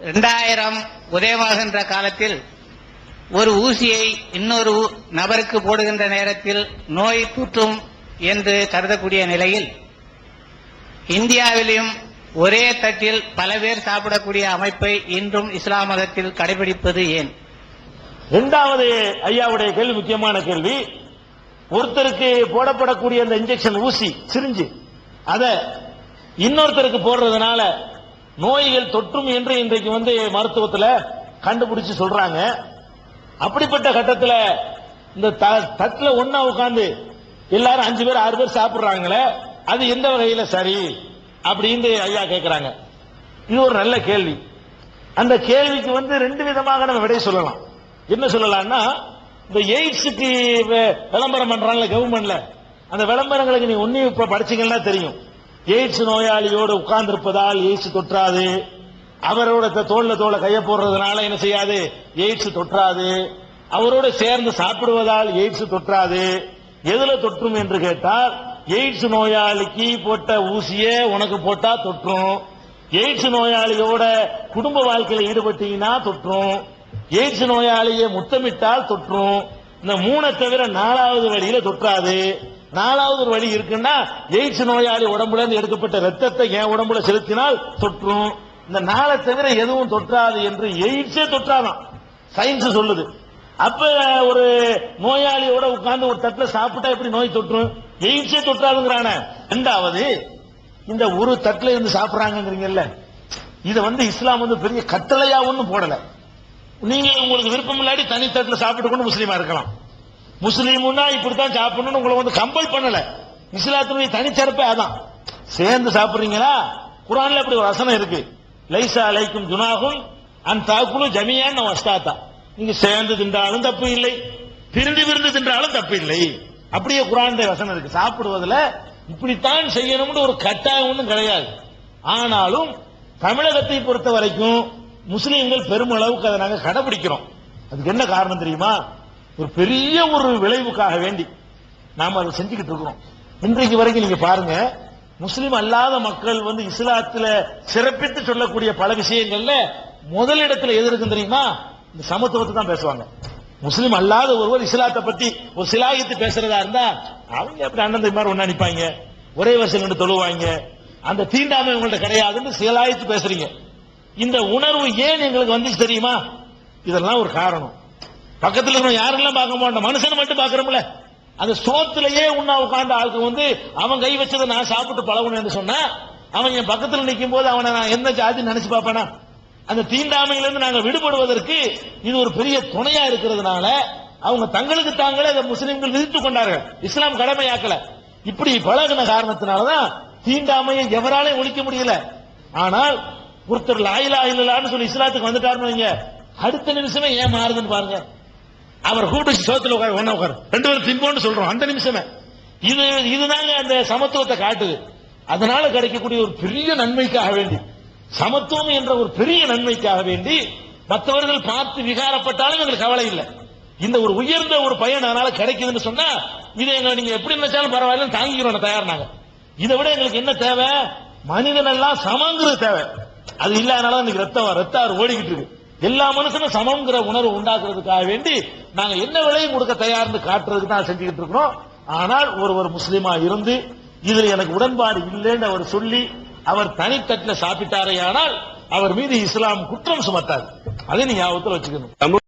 2000 உதயமாகின்ற காலத்தில் ஒரு ஊசியை இன்னொரு நபருக்கு போடுகின்ற நேரத்தில் நோய் தொற்றும் என்று கருதக்கூடிய நிலையில் இந்தியாவிலும் ஒரே தட்டில் பல பேர் சாப்பிடக்கூடிய அமைப்பை இன்றும் இஸ்லாம் மதத்தில் கடைபிடிப்பது ஏன்? இரண்டாவது ஐயாவுடைய கேள்வி முக்கியமான கேள்வி. ஒருத்தருக்கு போடப்படக்கூடிய அந்த இன்ஜெக்ஷன் ஊசி சிரிஞ்சு அத இன்னொருத்தருக்கு போடுறதுனால நோய்கள் தொற்றும் என்று இன்றைக்கு மருத்துவத்தில் கண்டுபிடிச்சு சொல்றாங்க. அப்படிப்பட்ட கட்டத்தில் இந்த தட்டுல ஒன்னா உட்கார்ந்து எல்லாரும் 5 பேர் 6 பேர் சாப்பிடுறாங்களே, அது எந்த வகையில சரி அப்படின்னு ஐயா கேட்கிறாங்க. இது ஒரு நல்ல கேள்வி. அந்த கேள்விக்கு 2 விதமாக நம்ம விடை சொல்லலாம். என்ன சொல்லலாம்னா, இந்த எய்ட்ஸுக்கு விளம்பரம் பண்றாங்கல்ல கவர்மெண்ட்ல, அந்த விளம்பரங்களுக்கு நீ ஒன்னும் இப்ப படிச்சீங்கன்னா தெரியும். எய்ட்ஸ் நோயாளியோடு உட்கார்ந்து இருப்பதால் எய்ட்ஸ் தொற்றாது, அவரோட தோல்ல கைய போடுறதுனால என்ன செய்யாது, எய்ட்ஸ் தொற்றாது, அவரோட சேர்ந்து சாப்பிடுவதால் எய்ட்ஸ் தொற்றாது. எதுல தொற்றும் என்று கேட்டால், எய்ட்ஸ் நோயாளிக்கு போட்ட ஊசியே உனக்கு போட்டா தொற்றும், எய்ட்ஸ் நோயாளியோட குடும்ப வாழ்க்கையில் ஈடுபட்டீங்கன்னா தொற்றும், எய்ட்ஸ் நோயாளியை முத்தமிட்டால் தொற்றும். இந்த 3 தவிர 4வது வழியில தொற்றாது. 4வது ஒரு வழி இருக்குன்னா, எய்ட்ஸ் நோயாளி உடம்புல இருந்து எடுக்கப்பட்ட ரத்தத்தை என் உடம்புல செலுத்தினால் தொற்றும். இந்த 4 தவிர எதுவும் தொற்றாது என்று எய்ட்ஸே தொற்றாதான் சயின்ஸ் சொல்லுது. அப்ப ஒரு நோயாளியோட உட்கார்ந்து ஒரு தட்டுல சாப்பிட்டா எப்படி நோய் தொற்றும்? எய்ட்ஸே தொற்றாதுங்கிறான. இரண்டாவது, இந்த ஒரு தட்டுல இருந்து சாப்பிடுறாங்கிறீங்கல்ல, இத இஸ்லாம் பெரிய கட்டளையா ஒன்னும் போடல. நீங்க உங்களுக்கு விருப்பம் இல்லாட்டி தனி தட்டுல சாப்பிட்டு கொண்டு முஸ்லீமா இருக்கலாம். முஸ்லீம்னா இப்படித்தான் சாப்பிடணும்னு உங்களை கம்பல் பண்ணல. இஸ்லாத்தினுடைய தனிச்சிறப்பே அதான். சேர்ந்து சாப்பிடுறீங்களா? குர்ஆன்ல அப்படி ஒரு வசனம் இருக்கு, லைசா அலைக்கும் ஜுனாஹுன் அன் தாக்குலு ஜமியான் வஸ்தாத்தா. நீங்க சேர்ந்து தின்றாலும் தப்பு இல்லை, பிரிந்து தின்றாலும் தப்பு இல்லை. அப்படியே குர்ஆன்ல வசனம் இருக்கு. சாப்பிடுவதில் இப்படித்தான் செய்யணும்னு ஒரு கட்டாயம் ஒன்றும் கிடையாது. ஆனாலும் தமிழகத்தை பொறுத்த வரைக்கும் முஸ்லீம்கள் பெருமளவுக்கு அதை நாங்கள் கடைபிடிக்கிறோம். அதுக்கு என்ன காரணம் தெரியுமா? ஒரு பெரிய ஒரு விளைவுக்காக வேண்டி நாம அதை செஞ்சுக்கிட்டு இருக்கிறோம். இன்றைக்கு வரைக்கும் நீங்க பாருங்க, முஸ்லீம் அல்லாத மக்கள் இஸ்லாத்துல சிறப்பித்து சொல்லக்கூடிய பல விஷயங்கள்ல முதலிடத்துல எது இருக்கு தெரியுமா? இந்த சமத்துவத்தை தான் பேசுவாங்க. முஸ்லீம் அல்லாத ஒருவர் இஸ்லாத்தை பத்தி ஒரு சிலாயித்து பேசுறதா இருந்தா அவங்க எப்படி அண்ணன் மாதிரி ஒண்ணு அனுப்பாங்க, ஒரே வருஷம் நின்று தொழுவாங்க, அந்த தீண்டாமை உங்கள்ட்ட கிடையாதுன்னு சிலாயித்து பேசுறீங்க. இந்த உணர்வு ஏன் எங்களுக்கு வந்துச்சு தெரியுமா? இதெல்லாம் ஒரு காரணம். பக்கத்தில் இருக்கிற யாரெல்லாம் பார்க்க மாட்டோம், மனுஷனை மட்டும் பாக்குறோம்ல. அந்த சோத்திலேயே உண்ணா உட்கார்ந்த ஆளுக்கு அவன் கை வச்சதை நான் சாப்பிட்டு பழகணும் என்று சொன்னா, அவன் என் பக்கத்தில் நிற்கும் போது அவனை நான் எந்த ஜாதி நினைச்சு பார்ப்பேனா? அந்த தீண்டாமையிலிருந்து நாங்கள் விடுபடுவதற்கு இது ஒரு பெரிய துணையா இருக்கிறதுனால அவங்க தங்களுக்கு தாங்களே அதை முஸ்லிம்கள் விதித்துக் கொண்டார்கள். இஸ்லாம் கடமையாக்கல. இப்படி பழகின காரணத்தினாலதான் தீண்டாமையை எவராலையும் ஒழிக்க முடியல. ஆனால் ஒருத்தர் லா இலாஹ இல்லல்லாஹ்னு சொல்லி இஸ்லாத்துக்கு வந்துட்டாருன்னு அடுத்த நிமிஷமே ஏன் மாறுதுன்னு பாருங்க. அவர் கூப்பிட்டு சோத்துல உட்கார், ஒன்னா உட்கார், 2 பேரும் திம்போன்னு சொல்றோம் அந்த நிமிஷமே. இதுதாங்க அந்த சமத்துவத்தை காட்டுது. அதனால கிடைக்கக்கூடிய ஒரு பெரிய நன்மைக்காக வேண்டி, சமத்துவம் என்ற ஒரு பெரிய நன்மைக்காக வேண்டி மற்றவர்கள் பார்த்து விகாரப்பட்டாலும் எங்களுக்கு கவலை இல்லை. இந்த ஒரு உயர்ந்த ஒரு பயன் அதனால கிடைக்குதுன்னு சொன்னா இதை நீங்க எப்படி நினைச்சாலும் பரவாயில்ல தாங்கிக்கிறோம் தயார். நாங்க இதை விட எங்களுக்கு என்ன தேவை? மனிதன் எல்லாம் சமங்கிறது தேவை. அது இல்லாதனால இன்னைக்கு ரத்தம் ஓடிக்கிட்டு இருக்கு. எல்லா மனுஷனும் சமங்கிற உணர்வு உண்டாக்குறதுக்காக வேண்டி நாங்க என்ன விலையும் கொடுக்க தயார்னு காட்டுறதுக்கு தான் செஞ்சுக்கிட்டு இருக்கிறோம். ஆனால் ஒருவர் முஸ்லீமா இருந்து இதுல எனக்கு உடன்பாடு இல்லைன்னு அவர் சொல்லி அவர் தனித்தட்டில் சாப்பிட்டாரேயானால் அவர் மீது இஸ்லாம் குற்றம் சுமத்தாது. அதை நீ ஞாபகத்தில் வச்சுக்கணும்.